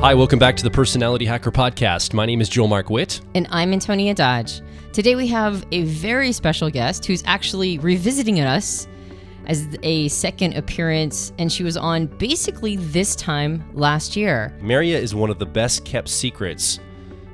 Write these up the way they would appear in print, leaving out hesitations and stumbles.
Hi, welcome back to the Personality Hacker Podcast. My name is Joel Mark Witt. And I'm Antonia Dodge. Today we have a very special guest who's actually revisiting us as a second appearance, and she was on basically this time last year. Merja is one of the best kept secrets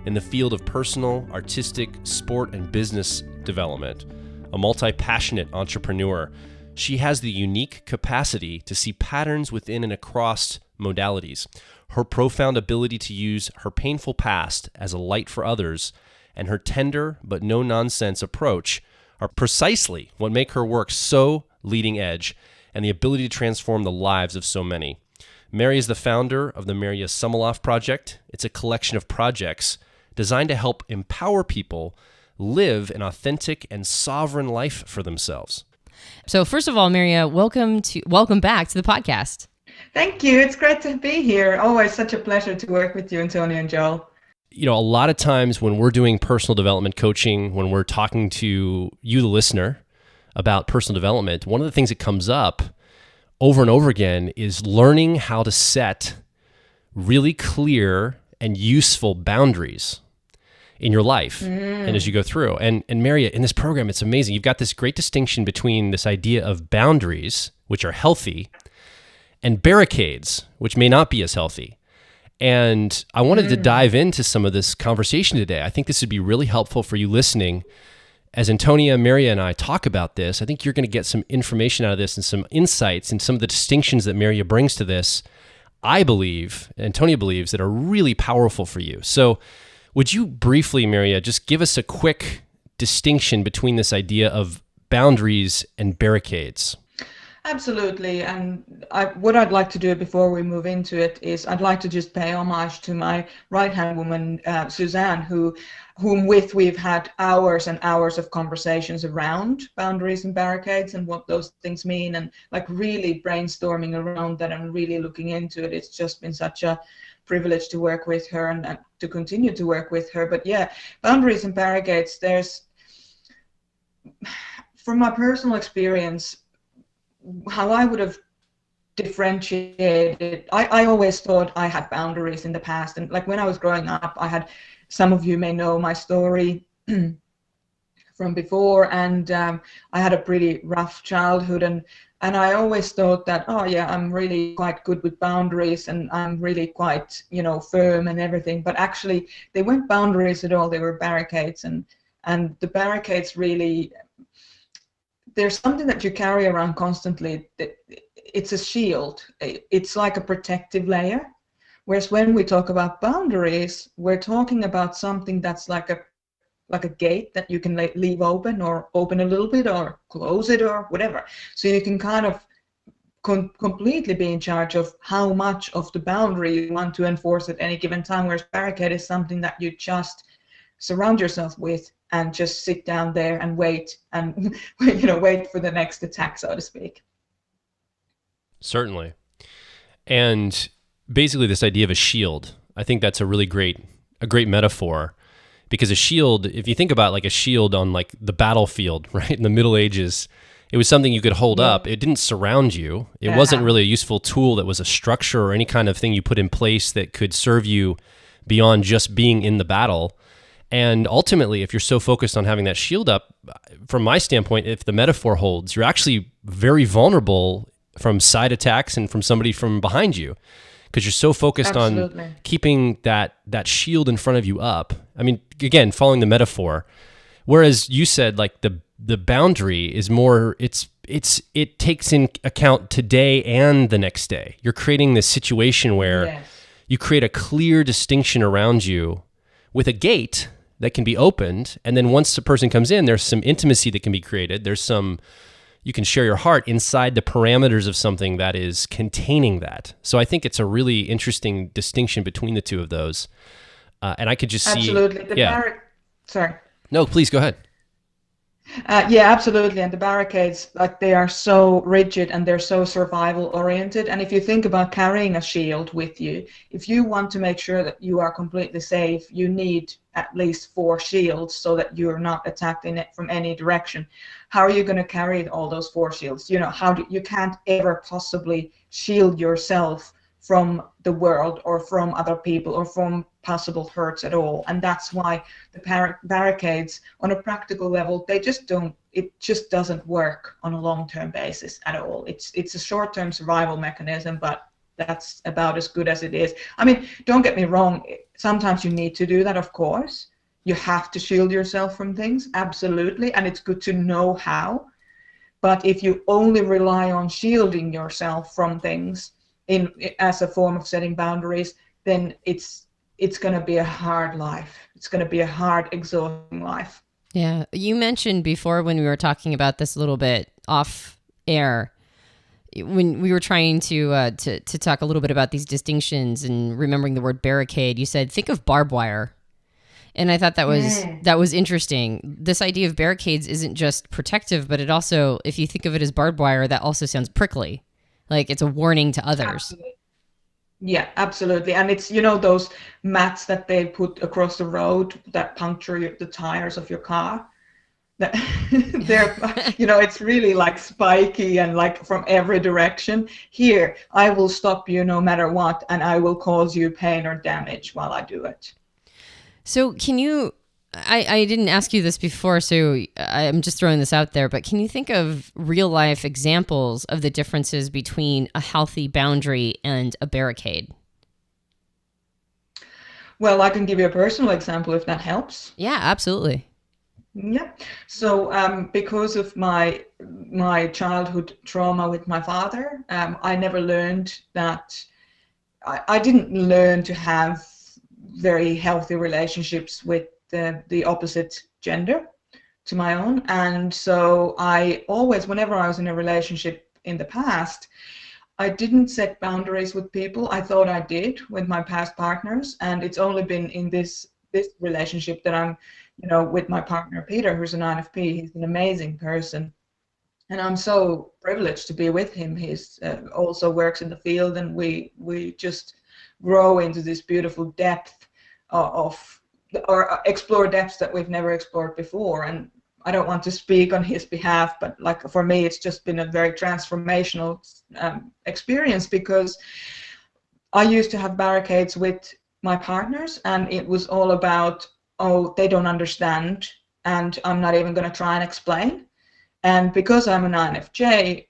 in the field of personal, artistic, sport, and business development. A multi-passionate entrepreneur, she has the unique capacity to see patterns within and across modalities. Her profound ability to use her painful past as a light for others and her tender but no-nonsense approach are precisely what make her work so leading edge and the ability to transform the lives of so many. Merja is the founder of the Merja Sumiloff Project. It's a collection of projects designed to help empower people live an authentic and sovereign life for themselves. So first of all, Merja, welcome back to the podcast. Thank you. It's great to be here. Always such a pleasure to work with you, Antonia and Joel. You know, a lot of times when we're doing personal development coaching, when we're talking to you, the listener, about personal development, one of the things that comes up over and over again is learning how to set really clear and useful boundaries in your life and as you go through. And Merja, in this program, it's amazing. You've got this great distinction between this idea of boundaries, which are healthy, and barricades, which may not be as healthy. And I wanted to dive into some of this conversation today. I think this would be really helpful for you listening. As Antonia, Merja, and I talk about this, I think you're going to get some information out of this and some insights and some of the distinctions that Merja brings to this, I believe, Antonia believes, that are really powerful for you. So would you briefly, Merja, just give us a quick distinction between this idea of boundaries and barricades? Absolutely. And what I'd like to do before we move into it is I'd like to just pay homage to my right-hand woman, Suzanne, whom we've had hours and hours of conversations around boundaries and barricades and what those things mean, and like really brainstorming around that and really looking into it. It's just been such a privilege to work with her and to continue to work with her. But yeah, boundaries and barricades, from my personal experience, how I would have differentiated, I always thought I had boundaries in the past. And like when I was growing up, some of you may know my story from before, and I had a pretty rough childhood, and I always thought that, oh yeah, I'm really quite good with boundaries and I'm really quite, firm and everything. But actually they weren't boundaries at all, they were barricades. And the barricades really, there's something that you carry around constantly. It's a shield. It's like a protective layer. Whereas when we talk about boundaries, we're talking about something that's like a gate that you can leave open or open a little bit or close it or whatever. So you can kind of completely be in charge of how much of the boundary you want to enforce at any given time. Whereas barricade is something that you just surround yourself with and just sit down there and wait and wait for the next attack, so to speak. Certainly. And basically this idea of a shield, I think that's a great metaphor, because a shield, if you think about like a shield on like the battlefield, right, in the Middle Ages, it was something you could hold up. It didn't surround you. It wasn't really a useful tool that was a structure or any kind of thing you put in place that could serve you beyond just being in the battle. And ultimately, if you're so focused on having that shield up, from my standpoint, if the metaphor holds, you're actually very vulnerable from side attacks and from somebody from behind you, because you're so focused on keeping that shield in front of you up. I mean, again, following the metaphor, whereas you said like the boundary is more, it takes in account today and the next day. You're creating this situation where you create a clear distinction around you with a gate that can be opened, and then once the person comes in, there's some intimacy that can be created. You can share your heart inside the parameters of something that is containing that. So I think it's a really interesting distinction between the two of those. And I could just see... Absolutely. Sorry. No, please go ahead. Yeah, absolutely. And the barricades, like they are so rigid and they're so survival oriented. And if you think about carrying a shield with you, if you want to make sure that you are completely safe, you need at least 4 shields so that you're not attacked in it from any direction. How are you going to carry all those 4 shields? You can't ever possibly shield yourself from the world or from other people or from possible hurts at all. And that's why the barricades on a practical level, they just don't, it just doesn't work on a long-term basis at all. It's a short-term survival mechanism, but that's about as good as it is. I mean, don't get me wrong, sometimes you need to do that, of course. You have to shield yourself from things, absolutely, and it's good to know how. But if you only rely on shielding yourself from things as a form of setting boundaries, then it's going to be a hard life. It's going to be a hard, exhausting life. Yeah. You mentioned before when we were talking about this a little bit off air, when we were trying to talk a little bit about these distinctions and remembering the word barricade, you said, think of barbed wire. And I thought that was interesting. This idea of barricades isn't just protective, but it also, if you think of it as barbed wire, that also sounds prickly. Like it's a warning to others. Absolutely. Yeah, absolutely. And it's, those mats that they put across the road that puncture the tires of your car. They're, it's really like spiky and like from every direction. Here, I will stop you no matter what, and I will cause you pain or damage while I do it. So can you, I didn't ask you this before, so I'm just throwing this out there, but can you think of real life examples of the differences between a healthy boundary and a barricade? Well, I can give you a personal example if that helps. Yeah, absolutely. Yeah. So because of my childhood trauma with my father, I never learned that, I didn't learn to have very healthy relationships with the opposite gender to my own. And so I always, whenever I was in a relationship in the past, I didn't set boundaries with people. I thought I did with my past partners. And it's only been in this relationship that I'm, with my partner, Peter, who's an INFP. He's an amazing person. And I'm so privileged to be with him. He's also works in the field, and we just grow into this beautiful depth or explore depths that we've never explored before. And I don't want to speak on his behalf, but like for me, it's just been a very transformational experience, because I used to have barricades with my partners, and it was all about, oh, they don't understand, and I'm not even going to try and explain. And because I'm an INFJ,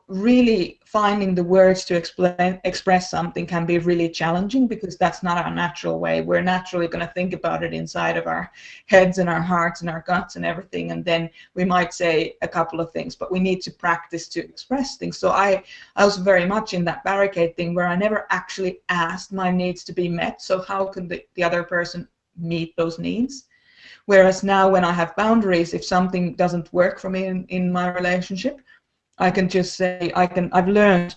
really finding the words to express something can be really challenging, because that's not our natural way. We're naturally going to think about it inside of our heads and our hearts and our guts and everything, and then we might say a couple of things, but we need to practice to express things. So I was very much in that barricade thing where I never actually asked my needs to be met. So how can the other person meet those needs? Whereas now, when I have boundaries, if something doesn't work for me in my relationship, I can just say, I've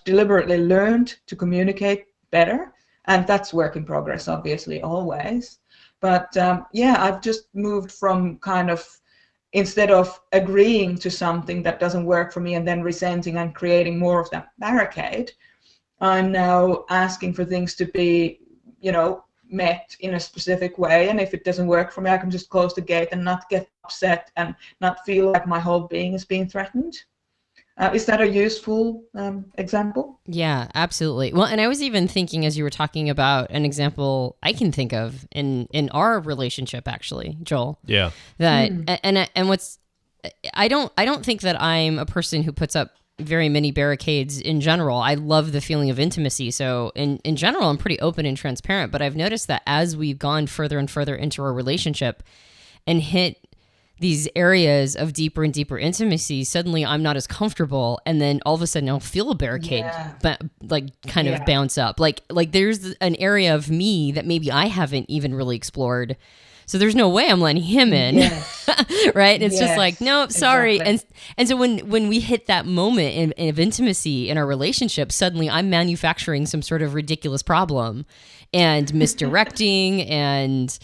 deliberately learned to communicate better, and that's work in progress, obviously, always. But I've just moved from kind of, instead of agreeing to something that doesn't work for me and then resenting and creating more of that barricade, I'm now asking for things to be, met in a specific way. And if it doesn't work for me, I can just close the gate and not get upset and not feel like my whole being is being threatened. Is that a useful example? Yeah, absolutely. Well, and I was even thinking, as you were talking about, an example I can think of in our relationship, actually, Joel. Yeah. That and what's I don't think that I'm a person who puts up very many barricades in general. I love the feeling of intimacy. So in general, I'm pretty open and transparent. But I've noticed that as we've gone further and further into a relationship and hit these areas of deeper and deeper intimacy, suddenly I'm not as comfortable, and then all of a sudden I'll feel a barricade, but of bounce up. Like there's an area of me that maybe I haven't even really explored. So there's no way I'm letting him in, right? It's just like, no, sorry. Exactly. And so when we hit that moment of intimacy in our relationship, suddenly I'm manufacturing some sort of ridiculous problem and misdirecting and,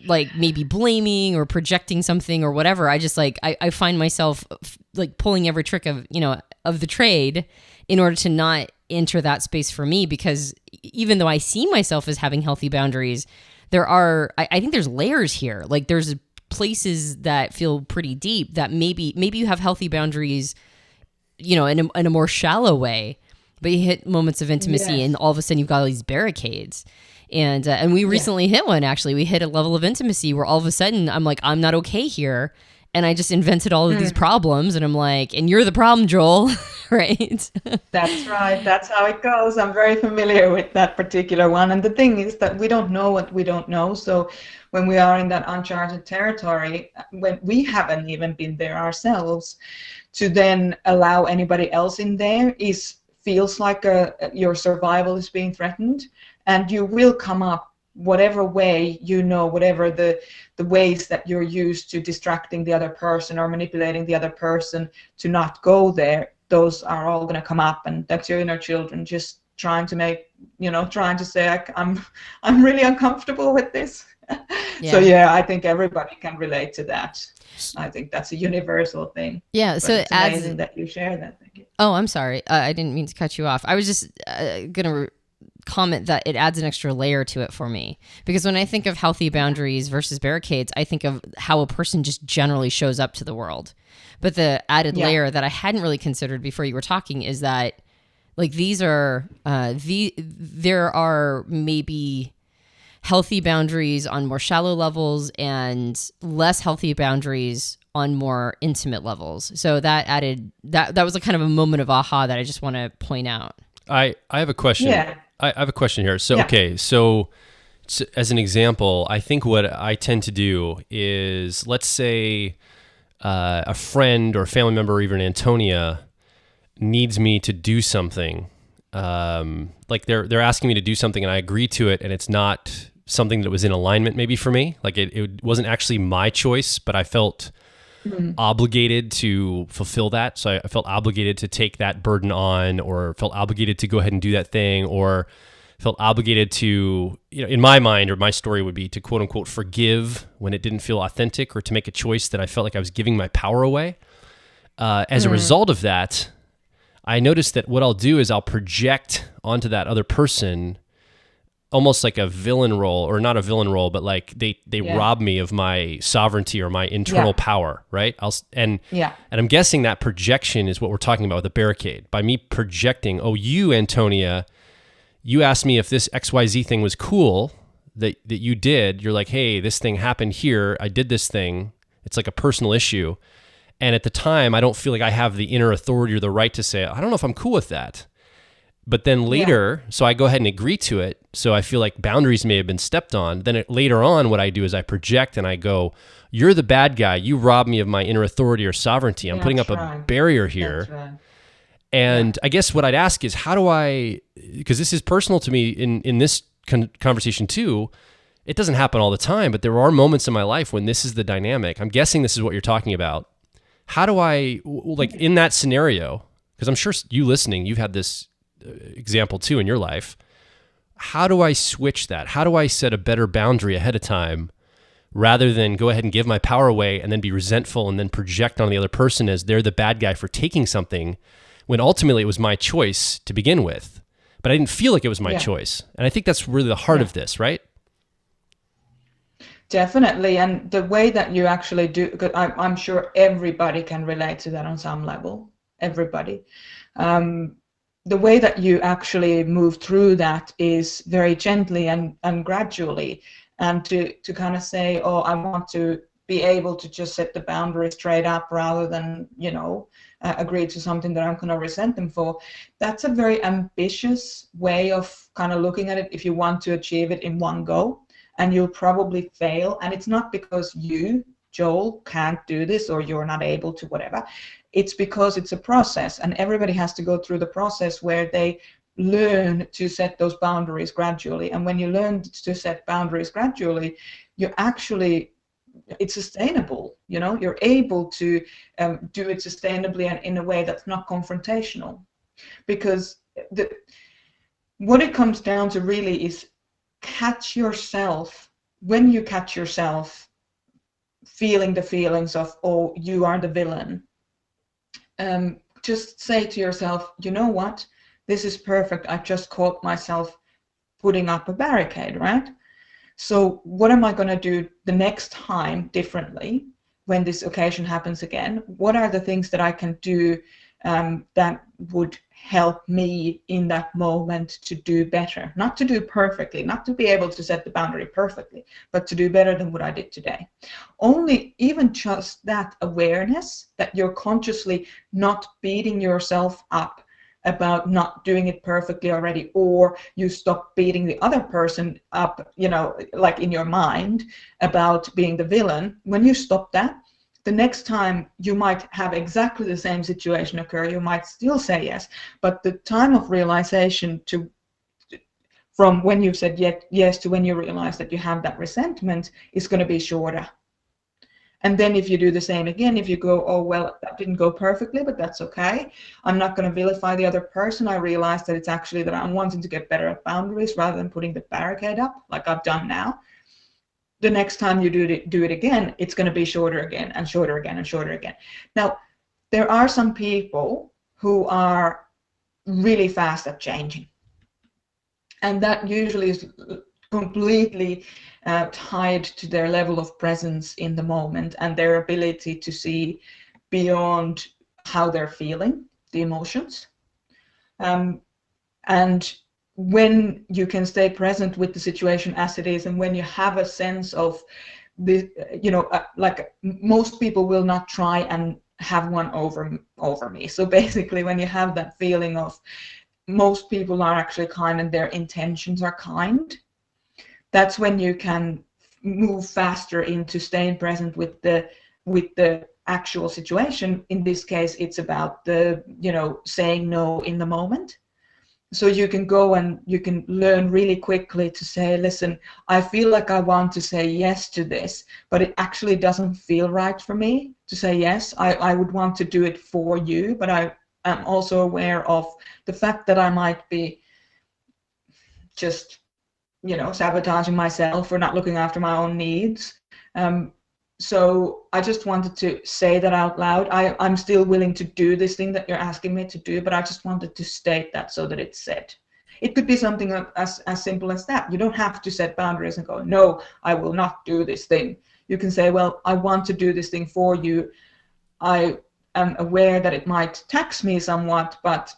like maybe blaming or projecting something or whatever. I just I find myself like pulling every trick of the trade in order to not enter that space for me, because even though I see myself as having healthy boundaries, I think there's layers here. Like there's places that feel pretty deep that maybe you have healthy boundaries, in a more shallow way, but you hit moments of intimacy, Yes. and all of a sudden you've got all these barricades. And we recently hit one, actually. We hit a level of intimacy where all of a sudden I'm like, I'm not okay here. And I just invented all of these problems, and I'm like, and you're the problem, Joel, right? That's right. That's how it goes. I'm very familiar with that particular one. And the thing is that we don't know what we don't know. So when we are in that uncharted territory, when we haven't even been there ourselves, to then allow anybody else in there feels like your survival is being threatened, and you will come up whatever way, whatever the ways that you're used to distracting the other person or manipulating the other person to not go there. Those are all going to come up, and that's your inner children just trying to say, I'm really uncomfortable with this. So I think everybody can relate to that. I think that's a universal thing. Yeah, so it's amazing that you share that. Thank you. Oh, I'm sorry. I didn't mean to cut you off. I was just gonna comment that it adds an extra layer to it for me, because when I think of healthy boundaries versus barricades, I think of how a person just generally shows up to the world. But the added layer that I hadn't really considered before you were talking is that, like, there are maybe healthy boundaries on more shallow levels and less healthy boundaries on more intimate levels. So that added that was a kind of a moment of aha that I just want to point out. I have a question. Yeah. I have a question here. So, okay. So as an example, I think what I tend to do is, let's say a friend or family member, or even Antonia, needs me to do something. Like they're asking me to do something and I agree to it, and it's not something that was in alignment maybe for me. Like it wasn't actually my choice, but I felt obligated to fulfill that. So I felt obligated to take that burden on, or felt obligated to go ahead and do that thing, or felt obligated to, in my mind, or my story would be to quote unquote forgive when it didn't feel authentic, or to make a choice that I felt like I was giving my power away. As a result of that, I noticed that what I'll do is I'll project onto that other person almost like a villain role, or not a villain role, but like they rob me of my sovereignty or my internal power, right? And I'm guessing that projection is what we're talking about with the barricade. By me projecting, oh, you, Antonia, you asked me if this XYZ thing was cool that you did. You're like, hey, this thing happened here. I did this thing. It's like a personal issue. And at the time, I don't feel like I have the inner authority or the right to say, I don't know if I'm cool with that. But then later, so I go ahead and agree to it. So I feel like boundaries may have been stepped on. Then later on, what I do is I project and I go, you're the bad guy. You robbed me of my inner authority or sovereignty. I'm putting up a barrier here. Right. And I guess what I'd ask is, how do I, because this is personal to me in this conversation too, it doesn't happen all the time, but there are moments in my life when this is the dynamic. I'm guessing this is what you're talking about. How do I, like in that scenario, because I'm sure you listening, you've had this example too in your life. How do I switch that? How do I set a better boundary ahead of time rather than go ahead and give my power away and then be resentful and then project on the other person as they're the bad guy for taking something when ultimately it was my choice to begin with, but I didn't feel like it was my choice. And I think that's really the heart of this, right? Definitely. And the way that you actually do, because I'm sure everybody can relate to that on some level, everybody. The way that you actually move through that is very gently and gradually, and to kind of say, oh, I want to be able to just set the boundary straight up rather than, agree to something that I'm going to resent them for. That's a very ambitious way of kind of looking at it if you want to achieve it in one go, and you'll probably fail. And it's not because you, Joel, can't do this or you're not able to, whatever. It's because it's a process, and everybody has to go through the process where they learn to set those boundaries gradually. And when you learn to set boundaries gradually, it's sustainable. You're able to do it sustainably and in a way that's not confrontational. Because what it comes down to really is catch yourself. When you catch yourself feeling the feelings of, oh, you are the villain, just say to yourself, you know what, this is perfect. I just caught myself putting up a barricade, right? So what am I going to do the next time differently when this occasion happens again? What are the things that I can do that would help me in that moment to do better, not to do perfectly, not to be able to set the boundary perfectly, but to do better than what I did today. Only even just that awareness that you're consciously not beating yourself up about not doing it perfectly already, or you stop beating the other person up, like in your mind about being the villain. When you stop that, the next time you might have exactly the same situation occur, you might still say yes, but the time of realization from when you've said yes to when you realize that you have that resentment is going to be shorter. And then if you do the same again, if you go, oh, well, that didn't go perfectly, but that's okay. I'm not going to vilify the other person. I realize that it's actually that I'm wanting to get better at boundaries rather than putting the barricade up like I've done now. The next time you do it again, it's going to be shorter again and shorter again and shorter again. Now, there are some people who are really fast at changing. And that usually is completely tied to their level of presence in the moment and their ability to see beyond how they're feeling, the emotions. And when you can stay present with the situation as it is, and when you have a sense of the, like most people will not try and have one over me. So basically, when you have that feeling of most people are actually kind and their intentions are kind, that's when you can move faster into staying present with the actual situation. In this case, it's about the, saying no in the moment. So you can go and you can learn really quickly to say, listen, I feel like I want to say yes to this, but it actually doesn't feel right for me to say yes. I would want to do it for you, but I am also aware of the fact that I might be just, sabotaging myself or not looking after my own needs. So I just wanted to say that out loud. I'm still willing to do this thing that you're asking me to do, but I just wanted to state that so that it's said. It could be something as simple as that. You don't have to set boundaries and go, no, I will not do this thing. You can say, well, I want to do this thing for you. I am aware that it might tax me somewhat, but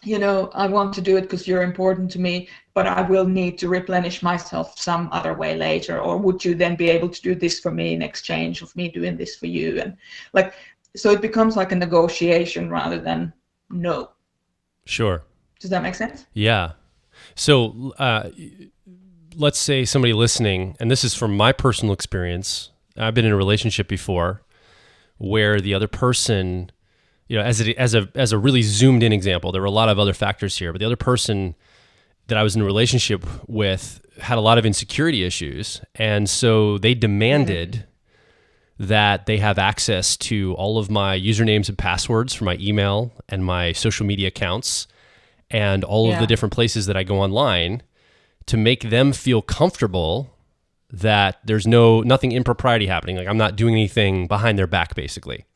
I want to do it because you're important to me, but I will need to replenish myself some other way later. Or would you then be able to do this for me in exchange of me doing this for you? And so it becomes like a negotiation rather than no. Sure. Does that make sense? Yeah. So let's say somebody listening, and this is from my personal experience. I've been in a relationship before where the other person, as a really zoomed in example, there were a lot of other factors here, but the other person that I was in a relationship with had a lot of insecurity issues. And so they demanded that they have access to all of my usernames and passwords for my email and my social media accounts and all of the different places that I go online to make them feel comfortable that there's nothing impropriety happening. Like I'm not doing anything behind their back, basically.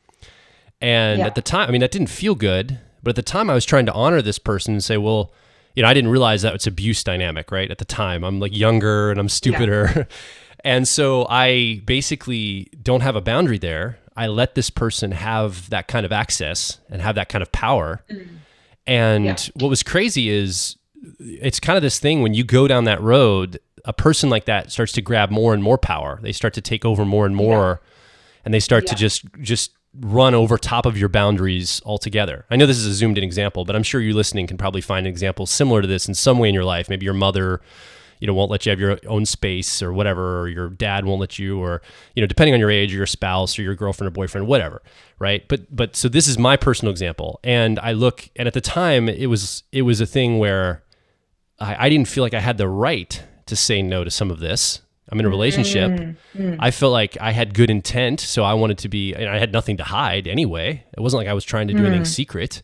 And at the time, that didn't feel good, but at the time I was trying to honor this person and say, well, I didn't realize that it's abuse dynamic, right? At the time, I'm like younger and I'm stupider. Yeah. And so I basically don't have a boundary there. I let this person have that kind of access and have that kind of power. And what was crazy is it's kind of this thing when you go down that road, a person like that starts to grab more and more power. They start to take over more and more, and they start to just run over top of your boundaries altogether. I know this is a zoomed in example, but I'm sure you listening can probably find an example similar to this in some way in your life. Maybe your mother, won't let you have your own space or whatever, or your dad won't let you, or, depending on your age or your spouse or your girlfriend or boyfriend, whatever. Right. But so this is my personal example. And I look, and at the time it was a thing where I didn't feel like I had the right to say no to some of this. I'm in a relationship. I felt like I had good intent, so I wanted to be, and I had nothing to hide anyway. It wasn't like I was trying to do anything secret.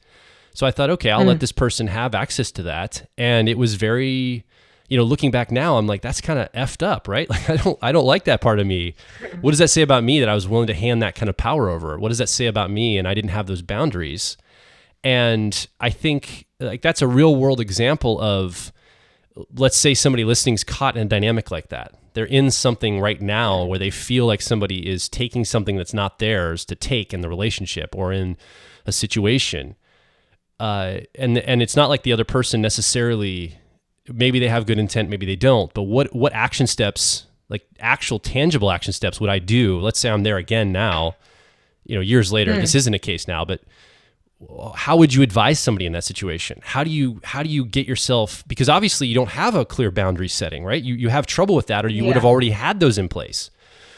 So I thought, okay, I'll let this person have access to that. And it was very, looking back now, I'm like, that's kind of effed up, right? Like I don't like that part of me. What does that say about me that I was willing to hand that kind of power over? What does that say about me and I didn't have those boundaries? And I think like that's a real world example of, let's say somebody listening's caught in a dynamic like that. They're in something right now where they feel like somebody is taking something that's not theirs to take in the relationship or in a situation. and it's not like the other person necessarily, maybe they have good intent, maybe they don't, but what action steps, like actual tangible action steps would I do? Let's say I'm there again now, years later, this isn't a case now, but how would you advise somebody in that situation? How do you get yourself, because obviously you don't have a clear boundary setting, right? You have trouble with that, or you would have already had those in place.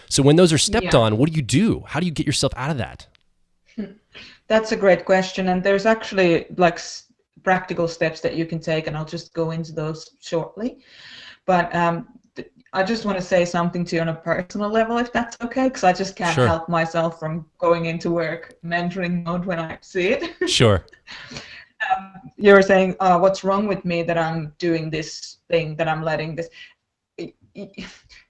So when those are stepped on, what do you do? How do you get yourself out of that? That's a great question. And there's actually like practical steps that you can take, and I'll just go into those shortly. But I just want to say something to you on a personal level, if that's okay, because I just can't help myself from going into work mentoring mode when I see it. Sure. You were saying, what's wrong with me that I'm doing this thing, that I'm letting this.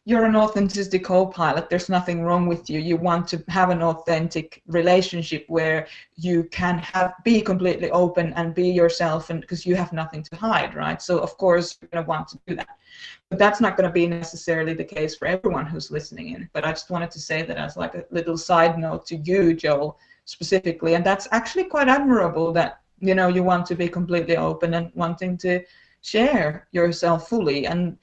You're an authenticity co-pilot. There's nothing wrong with you. You want to have an authentic relationship where you can be completely open and be yourself, and because you have nothing to hide, right? So of course you're going to want to do that. But that's not going to be necessarily the case for everyone who's listening in. But I just wanted to say that as like a little side note to you, Joel, specifically. And that's actually quite admirable that, you want to be completely open and wanting to share yourself fully. And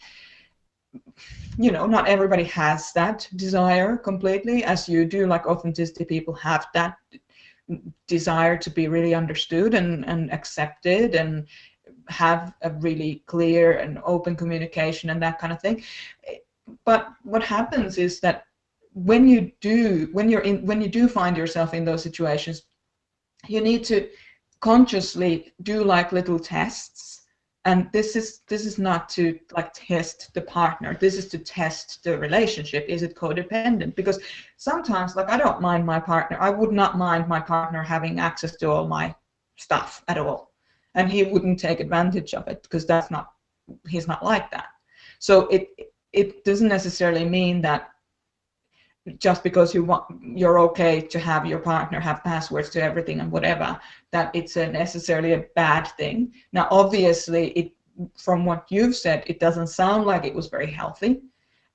not everybody has that desire completely as you do. Like authenticity people have that desire to be really understood and accepted and have a really clear and open communication and that kind of thing. But what happens is that when you do find yourself in those situations, you need to consciously do like little tests. And this is not to like test the partner. This is to test the relationship. Is it codependent? Because sometimes, like, I don't mind my partner. I would not mind my partner having access to all my stuff at all, and he wouldn't take advantage of it because he's not like that. So it doesn't necessarily mean that just because you're okay to have your partner have passwords to everything and whatever, that it's necessarily a bad thing. Now, obviously, from what you've said, it doesn't sound like it was very healthy.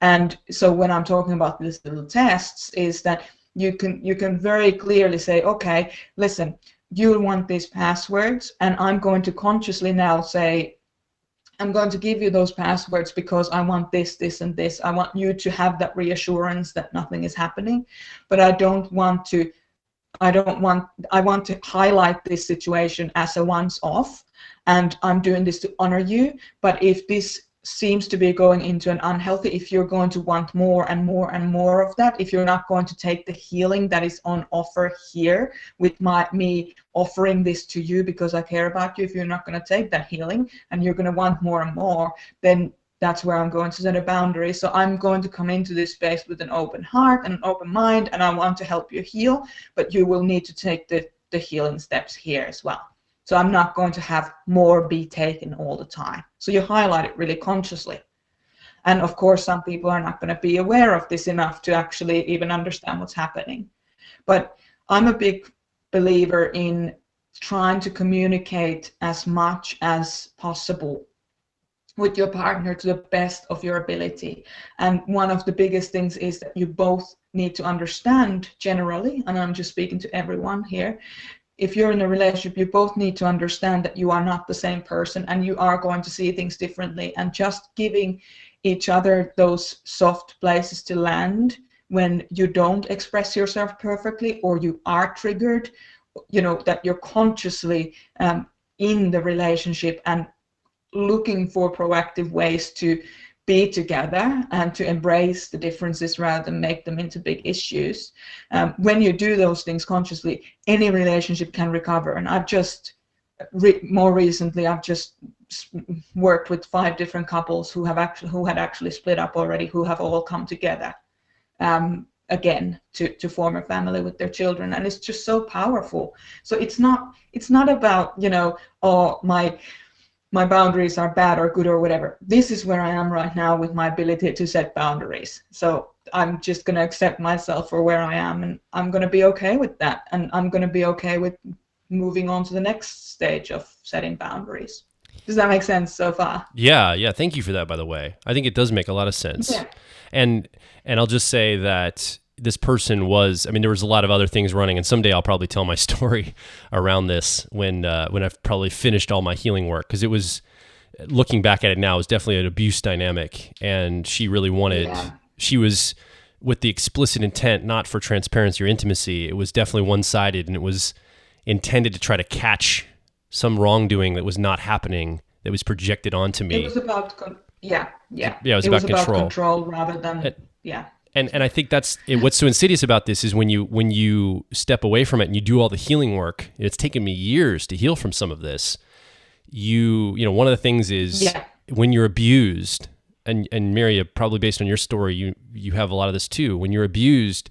And so when I'm talking about these little tests, is that you can very clearly say, okay, listen, you want these passwords, and I'm going to consciously now say, I'm going to give you those passwords because I want this, this, and this. I want you to have that reassurance that nothing is happening, but I want to highlight this situation as a once-off, and I'm doing this to honor you. But if this seems to be going into an unhealthy, if you're going to want more and more and more of that, if you're not going to take the healing that is on offer here with me offering this to you because I care about you, if you're not going to take that healing and you're going to want more and more, then that's where I'm going to set a boundary. So I'm going to come into this space with an open heart and an open mind, and I want to help you heal, but you will need to take the healing steps here as well. So I'm not going to have more be taken all the time. So you highlight it really consciously. And of course, some people are not going to be aware of this enough to actually even understand what's happening. But I'm a big believer in trying to communicate as much as possible with your partner to the best of your ability. And one of the biggest things is that you both need to understand generally, and I'm just speaking to everyone here, if you're in a relationship, you both need to understand that you are not the same person and you are going to see things differently, and just giving each other those soft places to land when you don't express yourself perfectly or you are triggered, that you're consciously in the relationship and looking for proactive ways to be together and to embrace the differences rather than make them into big issues. When you do those things consciously, any relationship can recover. And I've just more recently, I've just worked with 5 different couples who had actually split up already, who have all come together again to form a family with their children, and it's just so powerful. So it's not about my boundaries are bad or good or whatever. This is where I am right now with my ability to set boundaries. So I'm just going to accept myself for where I am, and I'm going to be okay with that. And I'm going to be okay with moving on to the next stage of setting boundaries. Does that make sense so far? Yeah. Thank you for that, by the way. I think it does make a lot of sense. Yeah. And I'll just say that this person was, I mean, there was a lot of other things running, and someday I'll probably tell my story around this when I've probably finished all my healing work, because it was, looking back at it now, it was definitely an abuse dynamic, and she really wanted, she was with the explicit intent, not for transparency or intimacy. It was definitely one-sided, and it was intended to try to catch some wrongdoing that was not happening, that was projected onto me. It was about, yeah, it was about control rather than, And I think that's what's so insidious about this is when you step away from it and you do all the healing work. It's taken me years to heal from some of this. You know, one of the things is when you're abused, and Merja, probably based on your story, you have a lot of this too. When you're abused,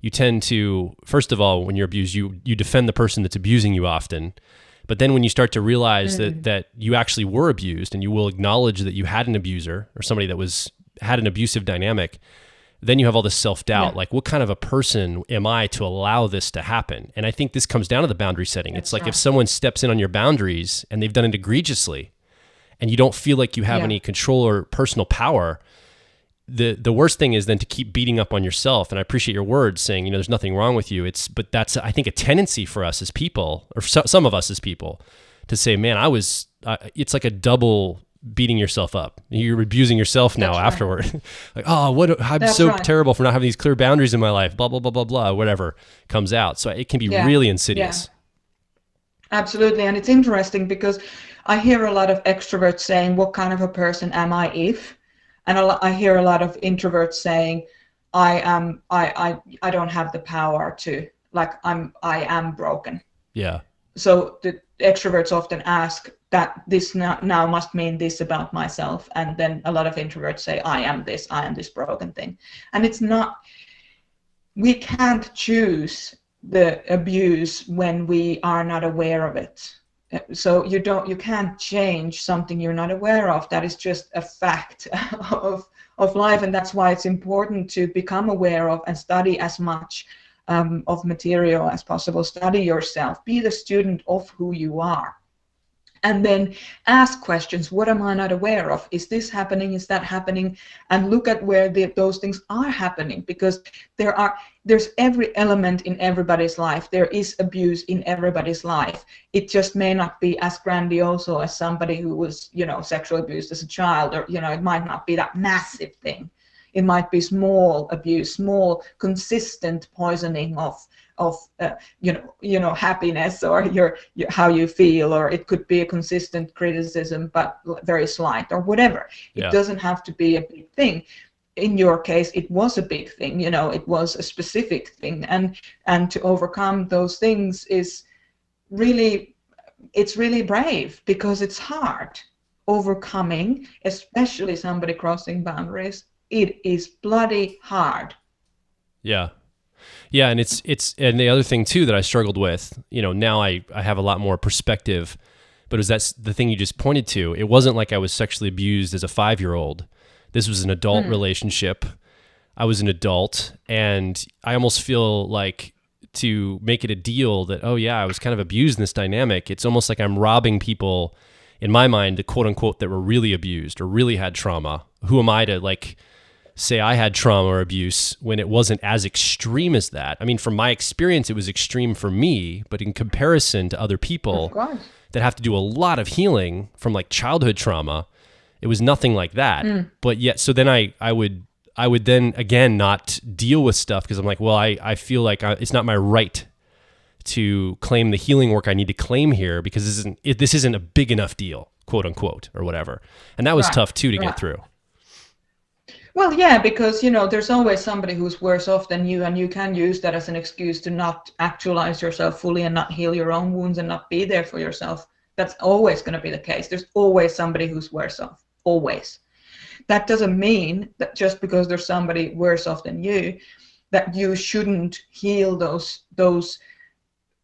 you tend to, first of all, when you're abused, you defend the person that's abusing you often. But then when you start to realize that you actually were abused, and you will acknowledge that you had an abuser or somebody that had an abusive dynamic, then you have all this self-doubt, like, what kind of a person am I to allow this to happen? And I think this comes down to the boundary setting. It's like if someone steps in on your boundaries and they've done it egregiously, and you don't feel like you have any control or personal power, the worst thing is then to keep beating up on yourself. And I appreciate your words saying, you know, there's nothing wrong with you. But that's, I think, a tendency for us as people, or some of us as people, to say, man, it's like a double beating yourself up. You're abusing yourself now afterward. Like, oh, I'm so terrible for not having these clear boundaries in my life, blah, blah, blah, blah, blah, whatever comes out. So it can be really insidious. Yeah. Absolutely. And it's interesting because I hear a lot of extroverts saying, what kind of a person am I if? And I hear a lot of introverts saying, I don't have the power to, like, I am broken. Yeah. So the extroverts often ask that this now must mean this about myself. And then a lot of introverts say, I am this broken thing. And it's not, we can't choose the abuse when we are not aware of it. So you can't change something you're not aware of. That is just a fact of life. And that's why it's important to become aware of and study as much of material as possible. Study yourself, be the student of who you are. And then ask questions. What am I not aware of? Is this happening? Is that happening? And look at where those things are happening, because there's every element in everybody's life. There is abuse in everybody's life. It just may not be as grandiose as somebody who was, sexually abused as a child, or, it might not be that massive thing. It might be small abuse, small consistent poisoning of happiness, or how you feel, or it could be a consistent criticism but very slight, or whatever. It doesn't have to be a big thing. In your case, it was a big thing. It was a specific thing, and to overcome those things is really brave, because it's hard. Overcoming, especially somebody crossing boundaries, it is bloody hard. Yeah, and it's and the other thing too that I struggled with, now I have a lot more perspective, but that's the thing you just pointed to. It wasn't like I was sexually abused as a 5-year-old. This was an adult relationship. I was an adult, and I almost feel like, to make it a deal that, oh yeah, I was kind of abused in this dynamic, it's almost like I'm robbing people, in my mind, the quote unquote, that were really abused or really had trauma. Who am I to say I had trauma or abuse when it wasn't as extreme as that? I mean, from my experience, it was extreme for me, but in comparison to other people that have to do a lot of healing from childhood trauma, it was nothing like that. But yet, so then I would then again not deal with stuff, because I'm like, well, I feel like it's not my right to claim the healing work I need to claim here, because this isn't a big enough deal, quote unquote, or whatever. And that was tough too to get through. Well, yeah, because, there's always somebody who's worse off than you, and you can use that as an excuse to not actualize yourself fully and not heal your own wounds and not be there for yourself. That's always going to be the case. There's always somebody who's worse off, always. That doesn't mean that just because there's somebody worse off than you, that you shouldn't heal those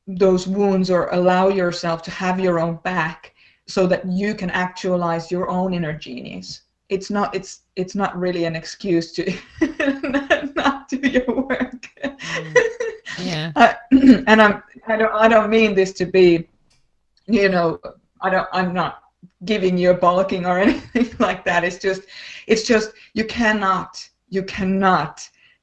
wounds, or allow yourself to have your own back, so that you can actualize your own inner genius. It's not really an excuse to not do your work. Yeah. And I don't mean this to be, I'm not giving you a bollocking or anything like that. It's just you cannot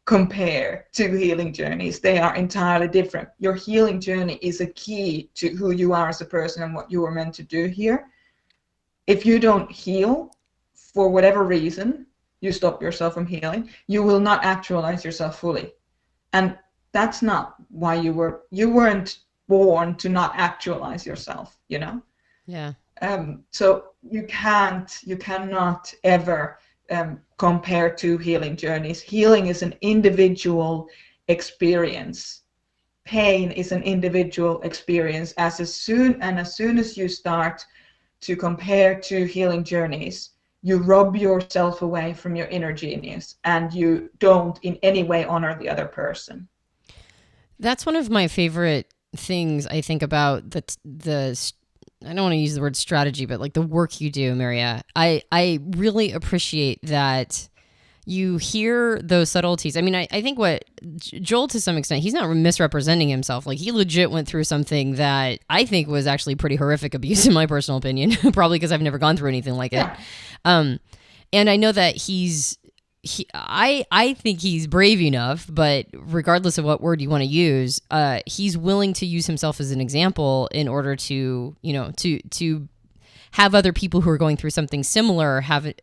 compare two healing journeys. They are entirely different. Your healing journey is a key to who you are as a person and what you were meant to do here. If you don't heal, for whatever reason, you stop yourself from healing, you will not actualize yourself fully. And that's not why you weren't born to not actualize yourself, you know? Yeah. So you cannot ever compare two healing journeys. Healing is an individual experience. Pain is an individual experience. As soon as you start to compare two healing journeys, you rob yourself away from your inner genius, and you don't in any way honor the other person. That's one of my favorite things I think about the I don't want to use the word strategy, but like the work you do, Merja. I really appreciate that you hear those subtleties. I mean, I think what Joel, to some extent, he's not misrepresenting himself. Like, he legit went through something that I think was actually pretty horrific abuse, in my personal opinion, probably because I've never gone through anything like it. And I know that I think he's brave enough, but regardless of what word you want to use, he's willing to use himself as an example in order to, to have other people who are going through something similar have it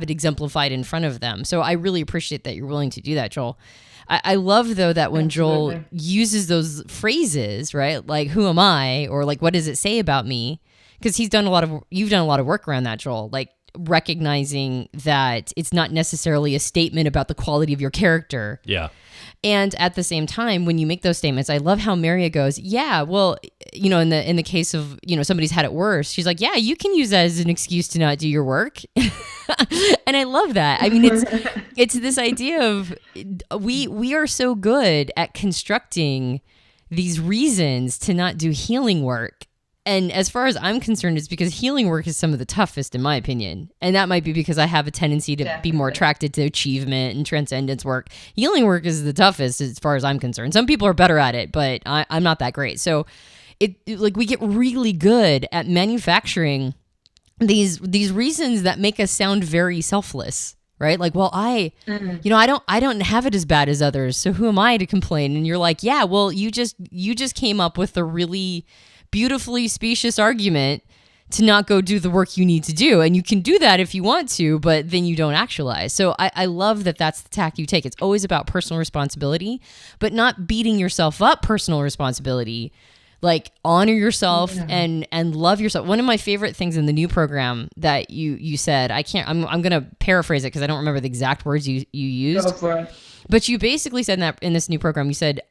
exemplified in front of them. So I really appreciate that you're willing to do that, Joel. I love, though, that when Absolutely. Joel uses those phrases, right? Like, who am I? Or like, what does it say about me? Because you've done a lot of work around that, Joel. Like, recognizing that it's not necessarily a statement about the quality of your character. Yeah. And at the same time, when you make those statements, I love how Merja goes, yeah, well, in the case of, somebody's had it worse, she's like, yeah, you can use that as an excuse to not do your work. And I love that. I mean, it's this idea of we are so good at constructing these reasons to not do healing work. And as far as I'm concerned, it's because healing work is some of the toughest, in my opinion. And that might be because I have a tendency to be more attracted to achievement and transcendence work. Healing work is the toughest as far as I'm concerned. Some people are better at it, but I'm not that great. So we get really good at manufacturing these reasons that make us sound very selfless, right? Like, well, I don't have it as bad as others, so who am I to complain? And you're like, yeah, well, you just came up with a really beautifully specious argument to not go do the work you need to do. And you can do that if you want to, but then you don't actualize. So I love that that's the tack you take. It's always about personal responsibility, but not beating yourself up personal responsibility. Like, honor yourself and love yourself. One of my favorite things in the new program that you said, I'm going to paraphrase it because I don't remember the exact words you used. Go for it. But you basically said in this new program, you said,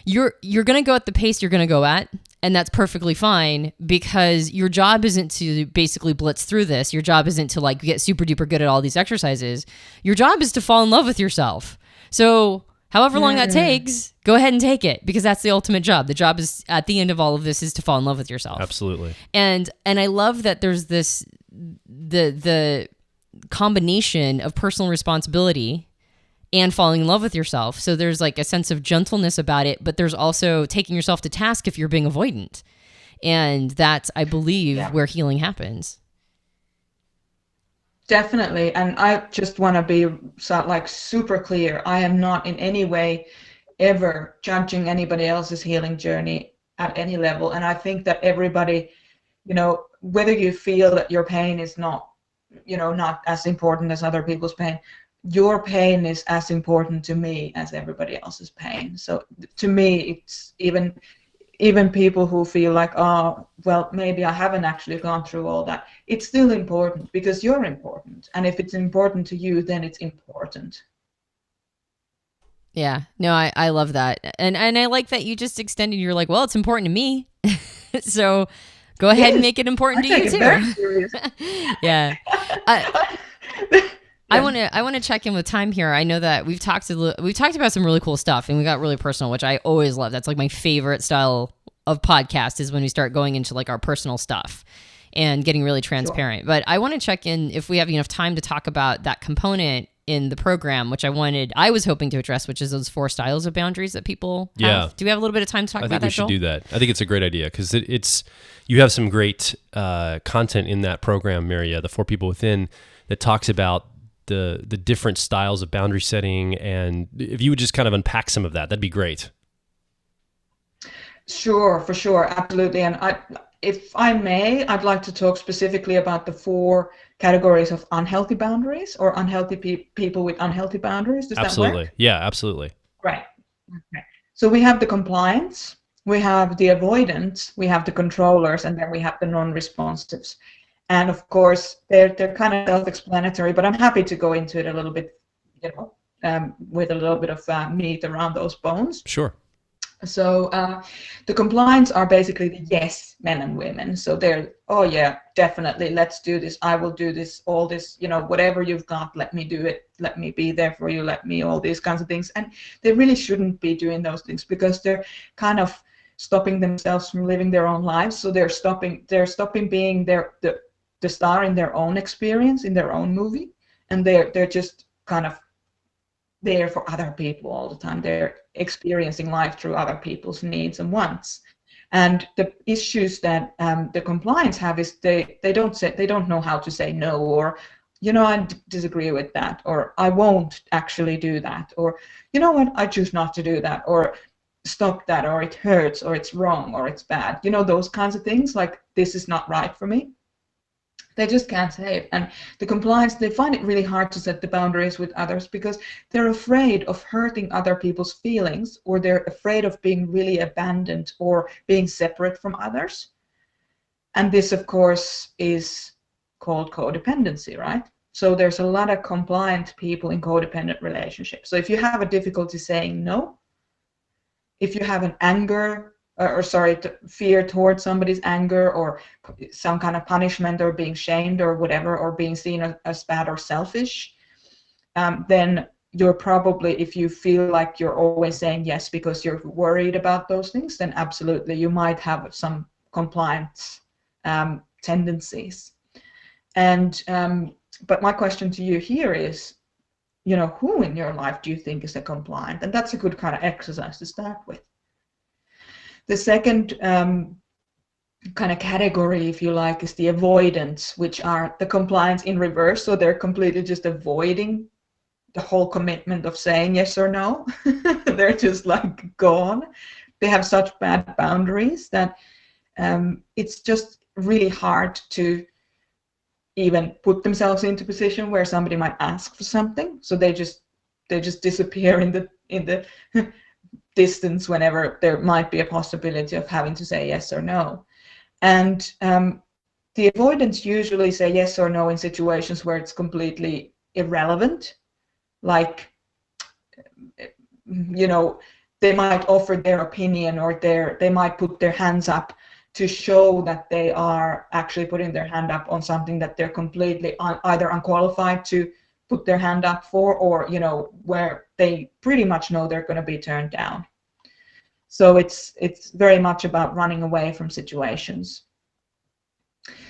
you're going to go at the pace you're going to go at. And that's perfectly fine, because your job isn't to basically blitz through this. Your job isn't to like get super duper good at all these exercises. Your job is to fall in love with yourself. So however long that takes, go ahead and take it, because that's the ultimate job. The job is, at the end of all of this, is to fall in love with yourself. Absolutely. And I love that there's this, the combination of personal responsibility and falling in love with yourself. So there's like a sense of gentleness about it, but there's also taking yourself to task if you're being avoidant. And that's, I believe, where healing happens. Definitely. And I just want to be super clear. I am not in any way ever judging anybody else's healing journey at any level. And I think that everybody, whether you feel that your pain is not as important as other people's pain, your pain is as important to me as everybody else's pain. So to me, it's even people who feel like, oh, well, maybe I haven't actually gone through all that. It's still important, because you're important. And if it's important to you, then it's important. Yeah, no, I love that. And I like that you just extended, you're like, well, it's important to me. So go ahead and make it important to you too. Very serious. Yeah. I want to check in with time here. I know that we've talked about some really cool stuff, and we got really personal, which I always love. That's like my favorite style of podcast, is when we start going into like our personal stuff and getting really transparent. Sure. But I want to check in if we have enough time to talk about that component in the program, which I was hoping to address, which is those 4 styles of boundaries that people have. Yeah. Do we have a little bit of time to talk about that, Joel? I think we should do that. I think it's a great idea, because you have some great content in that program, Merja, the 4 People Within, that talks about the different styles of boundary setting, and if you would just kind of unpack some of that, that'd be great. Sure, for sure, absolutely. And if I may, I'd like to talk specifically about the 4 categories of unhealthy boundaries, or unhealthy people with unhealthy boundaries. Does that work? Absolutely. Yeah, absolutely. Right. Okay. So we have the compliance, we have the avoidance, we have the controllers, and then we have the non-responsives. And of course, they're kind of self-explanatory, but I'm happy to go into it a little bit, with a little bit of meat around those bones. Sure. So the compliance are basically the yes men and women. So they're, oh yeah, definitely, let's do this. I will do this, all this, whatever you've got, let me do it. Let me be there for you. Let me, all these kinds of things. And they really shouldn't be doing those things, because they're kind of stopping themselves from living their own lives. So they're stopping being the star in their own experience, in their own movie. And they're just kind of there for other people all the time. They're experiencing life through other people's needs and wants. And the issues that the compliance have is they don't know how to say no, or I disagree with that, or I won't actually do that, or you know what, I choose not to do that, or stop that, or it hurts, or it's wrong, or it's bad. Those kinds of things, like, this is not right for me. They just can't say it. And the compliance, they find it really hard to set the boundaries with others, because they're afraid of hurting other people's feelings, or they're afraid of being really abandoned or being separate from others. And this, of course, is called codependency, right? So there's a lot of compliant people in codependent relationships. So if you have a difficulty saying no, if you have an anger, fear towards somebody's anger, or some kind of punishment, or being shamed, or whatever, or being seen as bad or selfish, then you're probably, if you feel like you're always saying yes because you're worried about those things, then absolutely you might have some compliance tendencies. And but my question to you here is, who in your life do you think is a compliant? And that's a good kind of exercise to start with. The second kind of category, if you like, is the avoidance, which are the compliance in reverse. So they're completely just avoiding the whole commitment of saying yes or no. They're just like gone. They have such bad boundaries that it's just really hard to even put themselves into a position where somebody might ask for something. So they just disappear in the distance whenever there might be a possibility of having to say yes or no. And the avoidance usually say yes or no in situations where it's completely irrelevant. Like, they might offer their opinion, or they might put their hands up to show that they are actually putting their hand up on something that they're completely either unqualified to put their hand up for, or where they pretty much know they're going to be turned down. So it's very much about running away from situations.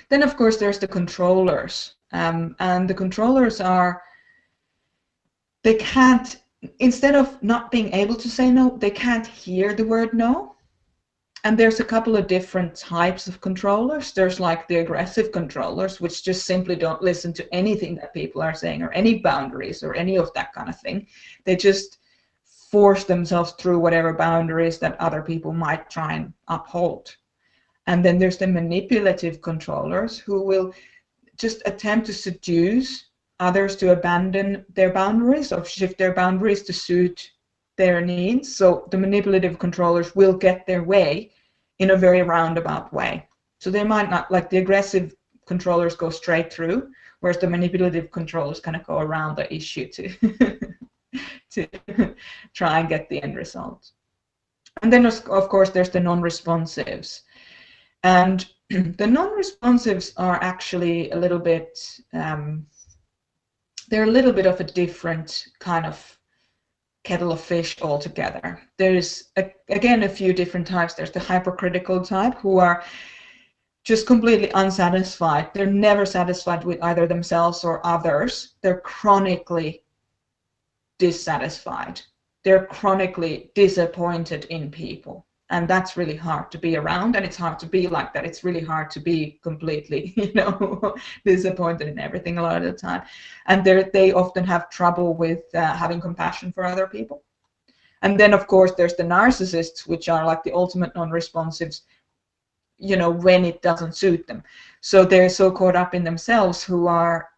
Then of course there's the controllers, and the controllers they can't, instead of not being able to say no, they can't hear the word no. And there's a couple of different types of controllers. There's like the aggressive controllers, which just simply don't listen to anything that people are saying, or any boundaries, or any of that kind of thing. They just force themselves through whatever boundaries that other people might try and uphold. And then there's the manipulative controllers, who will just attempt to seduce others to abandon their boundaries, or shift their boundaries to suit their needs. So the manipulative controllers will get their way in a very roundabout way. So they might not, like the aggressive controllers go straight through, whereas the manipulative controllers kind of go around the issue to try and get the end result. And then of course there's the non-responsives. And the non-responsives are actually a little bit, they're a little bit of a different kind of kettle of fish altogether. There's again a few different types. There's the hypercritical type, who are just completely unsatisfied. They're never satisfied with either themselves or others. They're chronically dissatisfied. They're chronically disappointed in people. And that's really hard to be around, and it's hard to be like that. It's really hard to be completely, disappointed in everything a lot of the time. And they often have trouble with having compassion for other people. And then, of course, there's the narcissists, which are like the ultimate non-responsives, when it doesn't suit them. So they're so caught up in themselves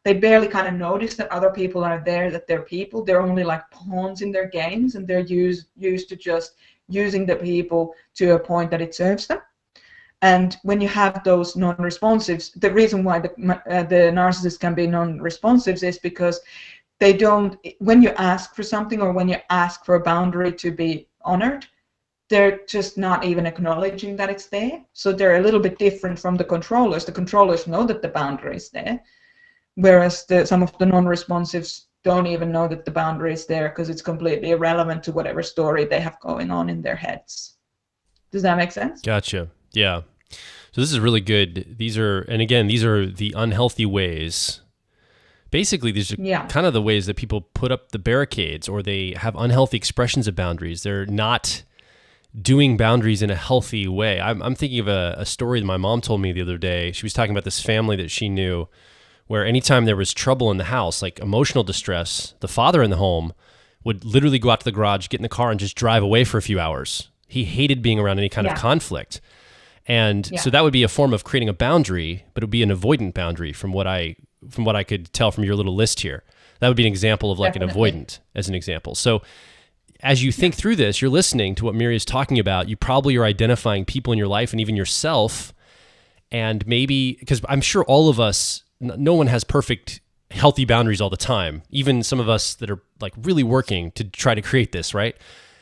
they barely kind of notice that other people are there, that they're people. They're only like pawns in their games, and they're used to just using the people to a point that it serves them. And when you have those non-responsives, the reason why the narcissists can be non-responsives is because they don't, when you ask for something or when you ask for a boundary to be honored, they're just not even acknowledging that it's there. So they're a little bit different from the controllers. The controllers know that the boundary is there, whereas some of the non-responsives don't even know that the boundary is there because it's completely irrelevant to whatever story they have going on in their heads. Does that make sense? Gotcha. Yeah. So this is really good. These are the unhealthy ways. Basically, these are kind of the ways that people put up the barricades, or they have unhealthy expressions of boundaries. They're not doing boundaries in a healthy way. I'm thinking of a story that my mom told me the other day. She was talking about this family that she knew, where anytime there was trouble in the house, like emotional distress, the father in the home would literally go out to the garage, get in the car, and just drive away for a few hours. He hated being around any kind of conflict. And so that would be a form of creating a boundary, but it would be an avoidant boundary from what I could tell from your little list here. That would be an example of like an avoidant as an example. So as you think through this, you're listening to what Merja is talking about. You probably are identifying people in your life and even yourself. And maybe, because I'm sure all of us, no one has perfect, healthy boundaries all the time. Even some of us that are like really working to try to create this, right?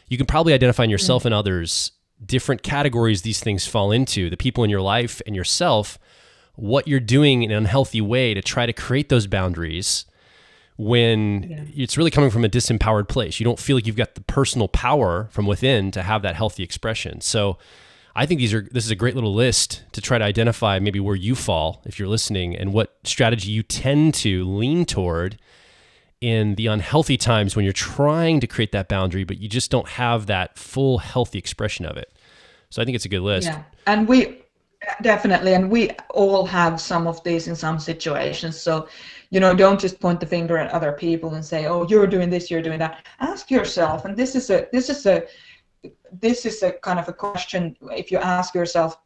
You can probably identify in yourself and others different categories these things fall into, the people in your life and yourself, what you're doing in an unhealthy way to try to create those boundaries when it's really coming from a disempowered place. You don't feel like you've got the personal power from within to have that healthy expression. So I think this is a great little list to try to identify maybe where you fall if you're listening, and what strategy you tend to lean toward in the unhealthy times when you're trying to create that boundary, but you just don't have that full healthy expression of it. So I think it's a good list. Yeah, and we all have some of these in some situations. So, don't just point the finger at other people and say, "Oh, you're doing this, you're doing that." Ask yourself, and this is a kind of a question. If you ask yourself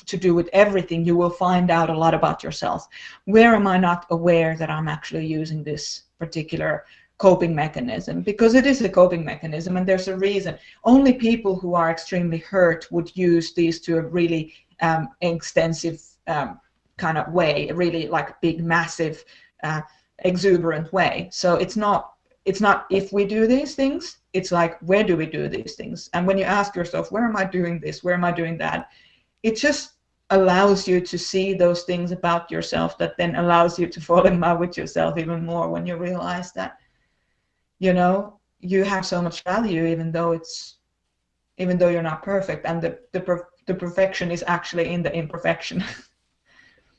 to do with everything, you will find out a lot about yourself. Where am I not aware that I'm actually using this particular coping mechanism? Because it is a coping mechanism, and there's a reason. Only people who are extremely hurt would use these to a really extensive kind of way, really like big, massive, exuberant way. So it's not if we do these things, it's like, where do we do these things? And when you ask yourself, where am I doing this? Where am I doing that? It just allows you to see those things about yourself that then allows you to fall in love with yourself even more, when you realize that, you have so much value, even though you're not perfect. And the perfection is actually in the imperfection.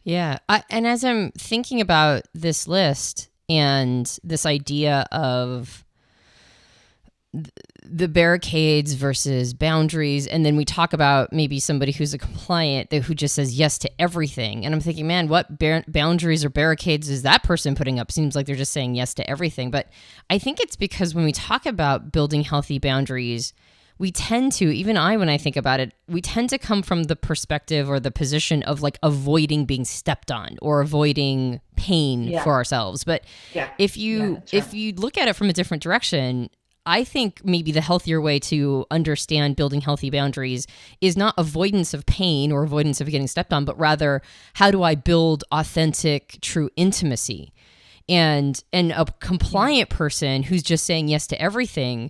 Yeah. And as I'm thinking about this list and this idea of the barricades versus boundaries, and then we talk about maybe somebody who's a compliant who just says yes to everything, and I'm thinking, man, what boundaries or barricades is that person putting up? Seems like they're just saying yes to everything. But I think it's because when we talk about building healthy boundaries, we tend to, even when I think about it, we tend to come from the perspective or the position of like avoiding being stepped on or avoiding pain for ourselves. But if you look at it from a different direction, I think maybe the healthier way to understand building healthy boundaries is not avoidance of pain or avoidance of getting stepped on, but rather, how do I build authentic, true intimacy? And a compliant person who's just saying yes to everything,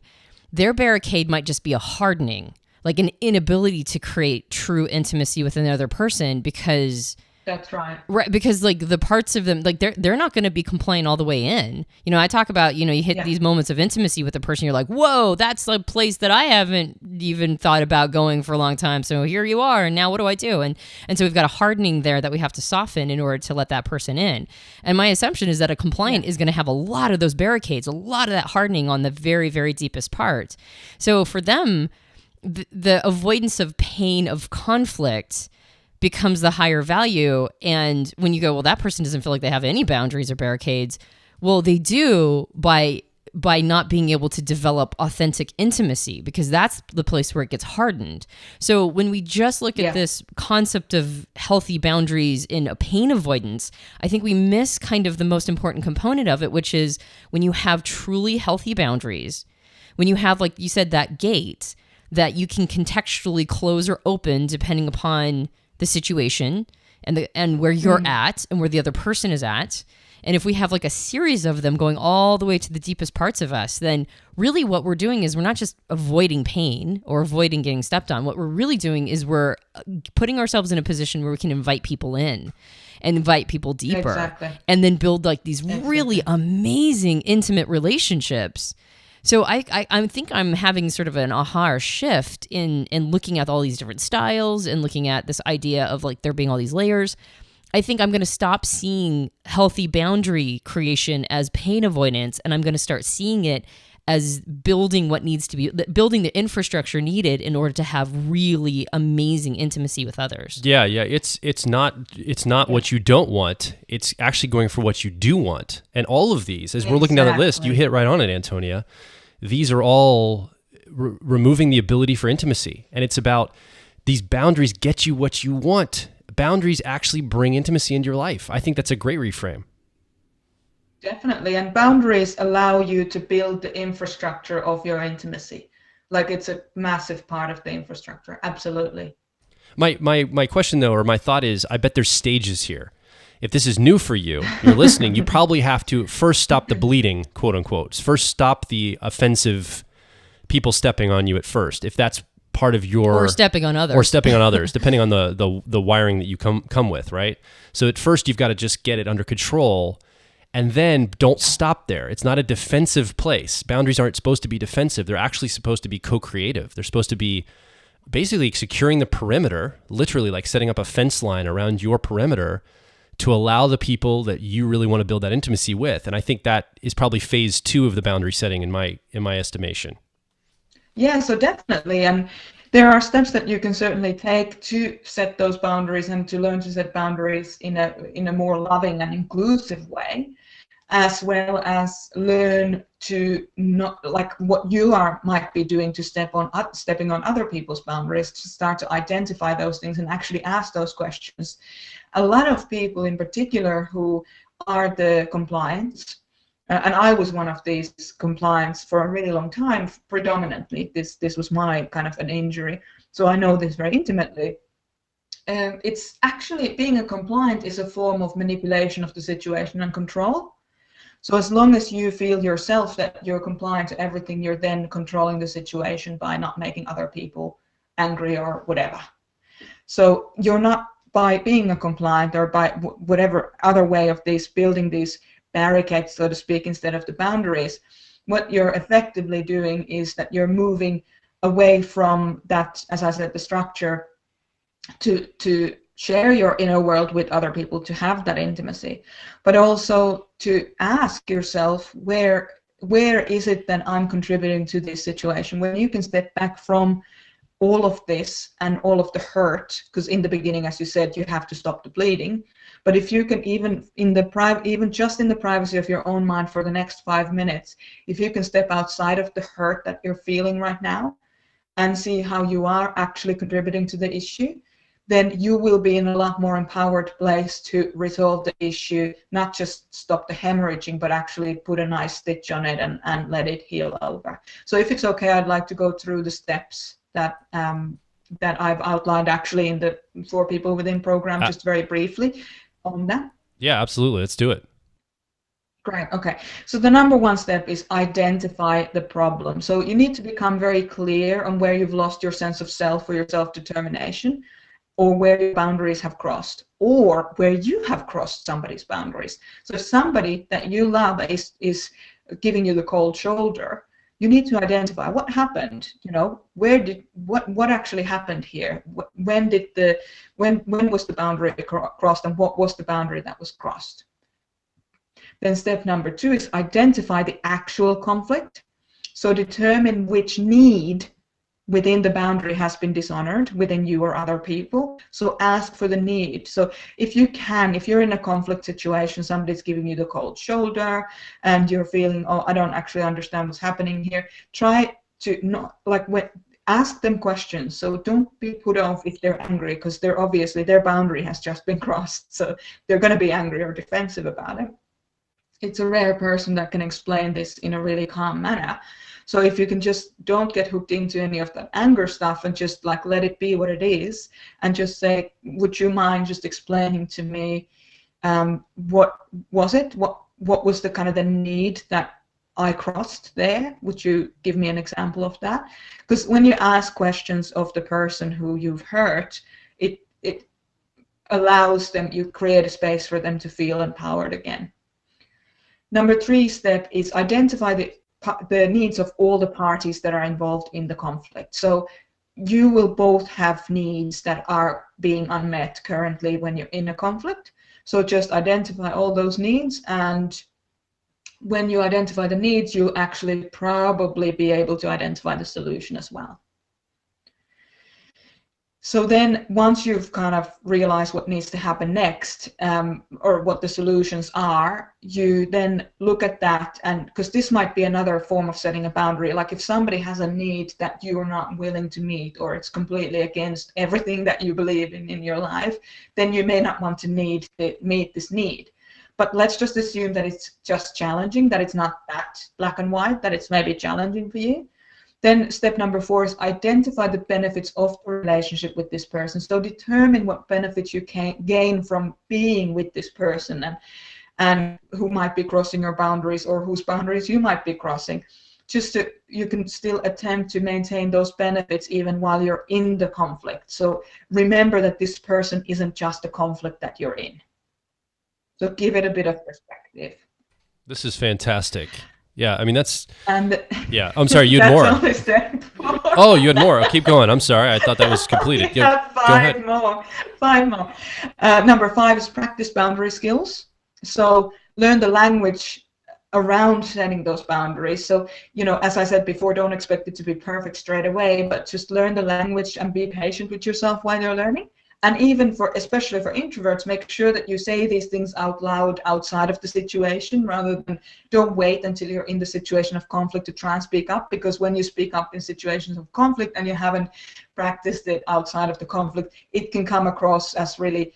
their barricade might just be a hardening, like an inability to create true intimacy with another person, because That's right. Right, because like the parts of them, like they're not going to be compliant all the way in. I talk about, you hit these moments of intimacy with a person, you're like, whoa, that's a place that I haven't even thought about going for a long time. So here you are, and now what do I do? And so we've got a hardening there that we have to soften in order to let that person in. And my assumption is that a compliant is going to have a lot of those barricades, a lot of that hardening on the very, very deepest part. So for them, the avoidance of pain, of conflict, becomes the higher value. And when you go, well, that person doesn't feel like they have any boundaries or barricades. Well, they do by not being able to develop authentic intimacy, because that's the place where it gets hardened. So when we just look at this concept of healthy boundaries in a pain avoidance, I think we miss kind of the most important component of it, which is when you have truly healthy boundaries, when you have, like you said, that gate that you can contextually close or open depending upon the situation and where you're at and where the other person is at. And if we have like a series of them going all the way to the deepest parts of us, then really what we're doing is we're not just avoiding pain or avoiding getting stepped on. What we're really doing is we're putting ourselves in a position where we can invite people in and invite people deeper, and then build like these really amazing intimate relationships. So I think I'm having sort of an aha shift in looking at all these different styles and looking at this idea of like there being all these layers. I think I'm going to stop seeing healthy boundary creation as pain avoidance, and I'm going to start seeing it as building what needs to be, building the infrastructure needed in order to have really amazing intimacy with others. Yeah. It's not what you don't want. It's actually going for what you do want. And all of these, as we're looking down the list, you hit right on it, Antonia. These are all removing the ability for intimacy, and it's about these boundaries get you what you want. Boundaries actually bring intimacy into your life. I think that's a great reframe. Definitely. And boundaries allow you to build the infrastructure of your intimacy. Like it's a massive part of the infrastructure. Absolutely. My question though, or my thought is, I bet there's stages here. If this is new for you, you're listening, you probably have to first stop the bleeding, quote unquote. First stop the offensive people stepping on you at first. If that's part of your, or stepping on others, depending on the wiring that you come with, right? So at first you've got to just get it under control, and then don't stop there. It's not a defensive place. Boundaries aren't supposed to be defensive. They're actually supposed to be co-creative. They're supposed to be basically securing the perimeter, literally like setting up a fence line around your perimeter to allow the people that you really want to build that intimacy with. And I think that is probably phase 2 of the boundary setting in my estimation. Yeah, so definitely. And there are steps that you can certainly take to set those boundaries and to learn to set boundaries in a more loving and inclusive way, as well as learn to not like what you might be doing to stepping on other people's boundaries, to start to identify those things and actually ask those questions. A lot of people in particular who are the compliance, and I was one of these compliants for a really long time, predominantly. This was my kind of an injury, so I know this very intimately. It's actually, being a compliant is a form of manipulation of the situation and control. So as long as you feel yourself that you're compliant to everything, you're then controlling the situation by not making other people angry or whatever. So you're not, by being a compliant or by whatever other way of this, building these barricades, so to speak, instead of the boundaries, what you're effectively doing is that you're moving away from that, as I said, the structure to share your inner world with other people, to have that intimacy, but also to ask yourself, where is it that I'm contributing to this situation? When you can step back from all of this and all of the hurt, because in the beginning, as you said, you have to stop the bleeding. But if you can, even just in the privacy of your own mind for the next 5 minutes, if you can step outside of the hurt that you're feeling right now and see how you are actually contributing to the issue, then you will be in a lot more empowered place to resolve the issue, not just stop the hemorrhaging, but actually put a nice stitch on it and let it heal over. So if it's okay, I'd like to go through the steps that I've outlined actually in the 4 People Within program, just very briefly on that. Yeah, absolutely. Let's do it. Great. Okay. So the number 1 step is identify the problem. So you need to become very clear on where you've lost your sense of self or your self-determination, or where your boundaries have crossed, or where you have crossed somebody's boundaries. So if somebody that you love is giving you the cold shoulder, you need to identify what happened. What actually happened here? When was the boundary crossed, and what was the boundary that was crossed? Then step number 2 is identify the actual conflict. So determine which need within the boundary has been dishonored within you or other people. So ask for the need. So if you're in a conflict situation, somebody's giving you the cold shoulder and you're feeling, oh, I don't actually understand what's happening here, try to not ask them questions. So don't be put off if they're angry, because they're obviously, their boundary has just been crossed, so they're going to be angry or defensive about it. It's a rare person that can explain this in a really calm manner. So if you can just don't get hooked into any of that anger stuff and just like let it be what it is, and just say, would you mind just explaining to me what was it? What was the kind of the need that I crossed there? Would you give me an example of that? Because when you ask questions of the person who you've hurt, it allows them, you create a space for them to feel empowered again. Number 3 step is identify the needs of all the parties that are involved in the conflict. So you will both have needs that are being unmet currently when you're in a conflict. So just identify all those needs, and when you identify the needs, you'll actually probably be able to identify the solution as well. So then once you've kind of realized what needs to happen next, or what the solutions are, you then look at that, and because this might be another form of setting a boundary, like if somebody has a need that you're not willing to meet, or it's completely against everything that you believe in your life, then you may not want to meet this need. But let's just assume that it's just challenging, that it's not that black and white, that it's maybe challenging for you. Then step number 4 is identify the benefits of the relationship with this person. So determine what benefits you can gain from being with this person, and who might be crossing your boundaries, or whose boundaries you might be crossing. Just so you can still attempt to maintain those benefits even while you're in the conflict. So remember that this person isn't just a conflict that you're in. So give it a bit of perspective. This is fantastic. Yeah, I mean, that's... And yeah, I'm sorry, you had more. Only step 4. Oh, you had more. I'll keep going. I'm sorry. I thought that was completed. Go ahead. Five more. Number 5 is practice boundary skills. So learn the language around setting those boundaries. So, as I said before, don't expect it to be perfect straight away, but just learn the language and be patient with yourself while you're learning. And even especially for introverts, make sure that you say these things out loud outside of the situation, rather than don't wait until you're in the situation of conflict to try and speak up, because when you speak up in situations of conflict and you haven't practiced it outside of the conflict, it can come across as really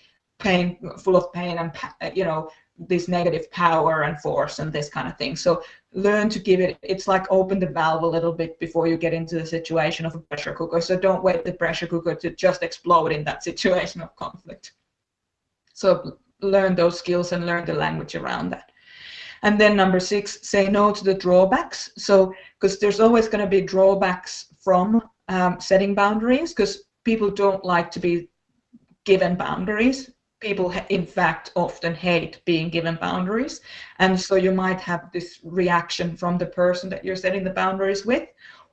full of pain and, this negative power and force and this kind of thing. So learn to give it's like open the valve a little bit before you get into the situation of a pressure cooker. So don't wait the pressure cooker to just explode in that situation of conflict. So learn those skills and learn the language around that. And then number 6, say no to the drawbacks. So because there's always going to be drawbacks from setting boundaries, because people don't like to be given boundaries. People, in fact, often hate being given boundaries. And so you might have this reaction from the person that you're setting the boundaries with.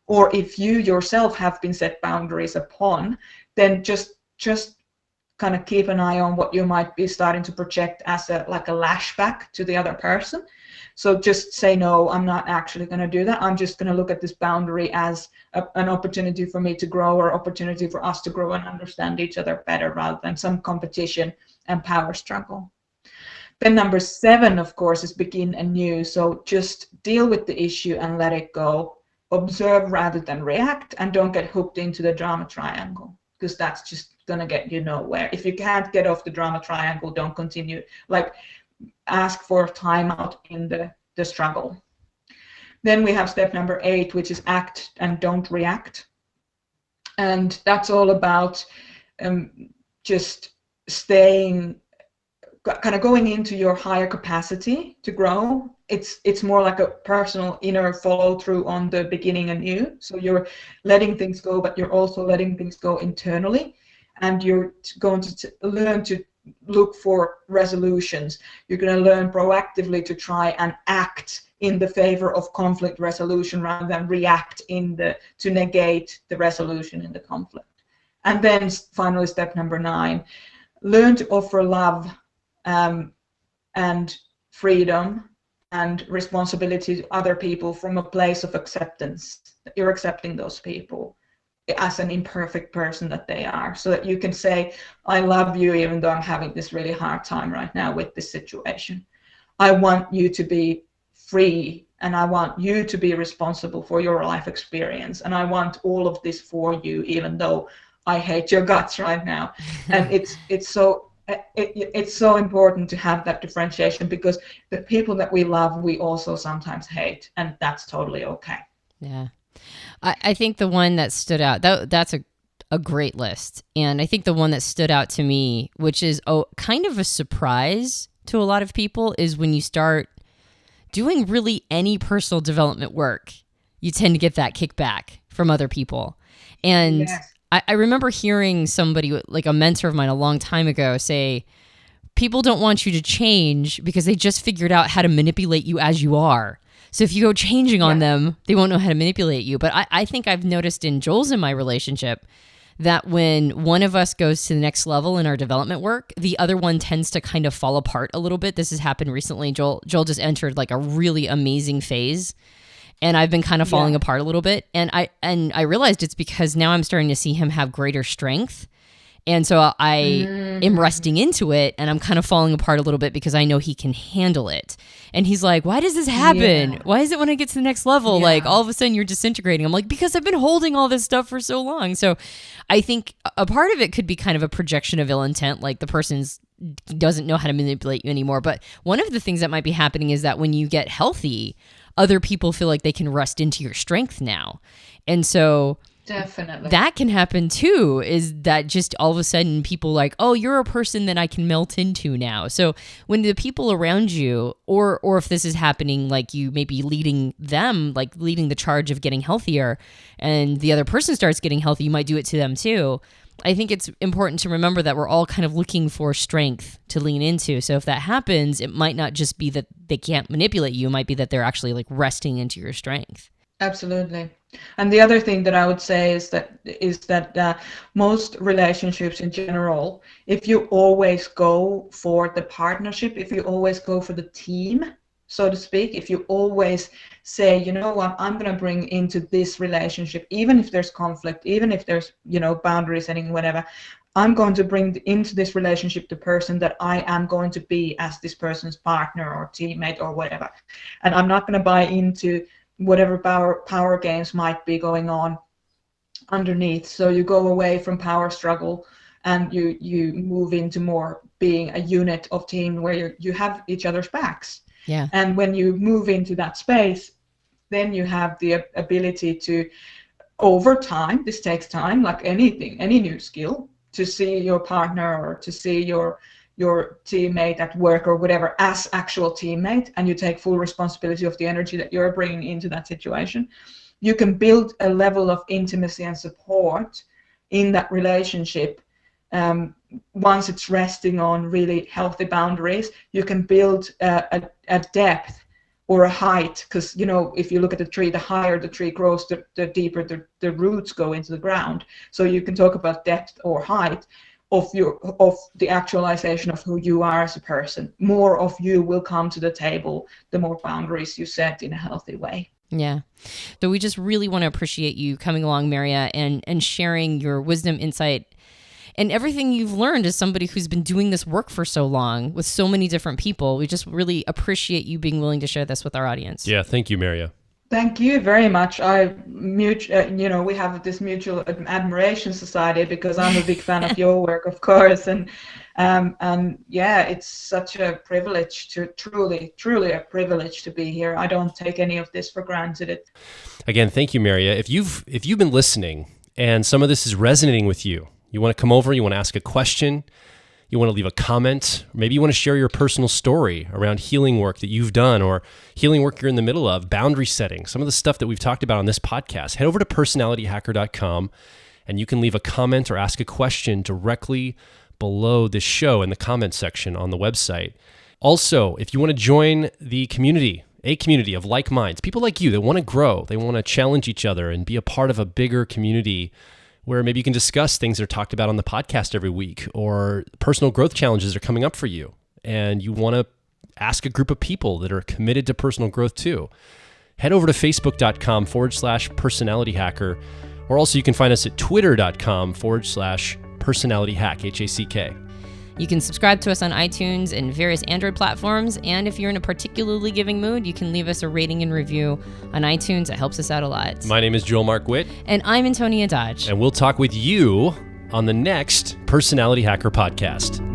Or if you yourself have been set boundaries upon, then just kind of keep an eye on what you might be starting to project as a lashback to the other person. So just say, no, I'm not actually going to do that. I'm just going to look at this boundary as an opportunity for me to grow, or opportunity for us to grow and understand each other better, rather than some competition and power struggle. Then number 7, of course, is begin anew. So just deal with the issue and let it go. Observe rather than react, and don't get hooked into the drama triangle, because that's just going to get you nowhere. If you can't get off the drama triangle, don't continue. Ask for time out in the struggle. Then we have step number 8, which is act and don't react. And that's all about just staying, kind of going into your higher capacity to grow. It's more like a personal inner follow through on the beginning anew. So you're letting things go, but you're also letting things go internally, and you're going to learn to look for resolutions. You're going to learn proactively to try and act in the favor of conflict resolution, rather than react to negate the resolution in the conflict. And then finally, step number 9, learn to offer love and freedom and responsibility to other people from a place of acceptance. You're accepting those people. as an imperfect person that they are, so that you can say, I love you even though I'm having this really hard time right now with this situation. I want you to be free, and I want you to be responsible for your life experience, and I want all of this for you even though I hate your guts right now. And it's so important to have that differentiation, because the people that we love we also sometimes hate, and that's totally okay. Yeah. I think the one that stood out, that's a great list. And I think the one that stood out to me, which is kind of a surprise to a lot of people, is when you start doing really any personal development work, you tend to get that kickback from other people. And Yes. I remember hearing somebody, like a mentor of mine a long time ago, say, people don't want you to change because they just figured out how to manipulate you as you are. So if you go changing on them, they won't know how to manipulate you. But I think I've noticed in Joel's and my relationship that when one of us goes to the next level in our development work, the other one tends to kind of fall apart a little bit. This has happened recently. Joel just entered like a really amazing phase, and I've been kind of falling apart a little bit. And I realized it's because now I'm starting to see him have greater strength. And so I am resting into it, and I'm kind of falling apart a little bit because I know he can handle it. And he's like, why does this happen? Why is it when I get to the next level, like all of a sudden you're disintegrating? I'm like, because I've been holding all this stuff for so long. So I think a part of it could be kind of a projection of ill intent, like the person's doesn't know how to manipulate you anymore. But one of the things that might be happening is that when you get healthy, other people feel like they can rest into your strength now. And so Definitely. that can happen too, is that just all of a sudden people like, oh, you're a person that I can melt into now. So when the people around you, or if this is happening, like you may be leading them, like leading the charge of getting healthier, and the other person starts getting healthy, you might do it to them too. I think it's important to remember that we're all kind of looking for strength to lean into. So if that happens, it might not just be that they can't manipulate you. It might be that they're actually like resting into your strength. Absolutely. And the other thing that I would say is that most relationships in general, if you always go for the partnership, if you always go for the team, so to speak, if you always say, you know what, I'm going to bring into this relationship, even if there's conflict, even if there's, boundary setting, whatever, I'm going to bring into this relationship the person that I am going to be as this person's partner or teammate or whatever. And I'm not going to buy into whatever power games might be going on underneath. So you go away from power struggle and you move into more being a unit of team where you have each other's backs. Yeah. And when you move into that space, then you have the ability to, over time, this takes time, like anything, any new skill, to see your partner or to see your teammate at work or whatever as actual teammate, and you take full responsibility of the energy that you're bringing into that situation. You can build a level of intimacy and support in that relationship. Once it's resting on really healthy boundaries, you can build a depth or a height, because if you look at the tree, the higher the tree grows, the deeper the roots go into the ground. So you can talk about depth or height of the actualization of who you are as a person. More of you will come to the table the more boundaries you set in a healthy way. Yeah. So we just really want to appreciate you coming along, Merja, and sharing your wisdom, insight, and everything you've learned as somebody who's been doing this work for so long with so many different people. We just really appreciate you being willing to share this with our audience. Yeah, thank you, Merja. Thank you very much. We have this mutual admiration society because I'm a big fan of your work, of course, and yeah, it's such a privilege to truly a privilege to be here. I don't take any of this for granted. Again, thank you, Merja. If you've been listening and some of this is resonating with you, you want to come over, you want to ask a question, you want to leave a comment, or maybe you want to share your personal story around healing work that you've done or healing work you're in the middle of, boundary setting, some of the stuff that we've talked about on this podcast, head over to personalityhacker.com and you can leave a comment or ask a question directly below this show in the comment section on the website. Also, if you want to join the community, a community of like minds, people like you that want to grow, they want to challenge each other and be a part of a bigger community where maybe you can discuss things that are talked about on the podcast every week, or personal growth challenges are coming up for you and you want to ask a group of people that are committed to personal growth too. Head over to facebook.com/personalityhacker, Or also you can find us at twitter.com/personalityhack, HACK. You can subscribe to us on iTunes and various Android platforms. And if you're in a particularly giving mood, you can leave us a rating and review on iTunes. It helps us out a lot. My name is Joel Mark Witt. And I'm Antonia Dodge. And we'll talk with you on the next Personality Hacker podcast.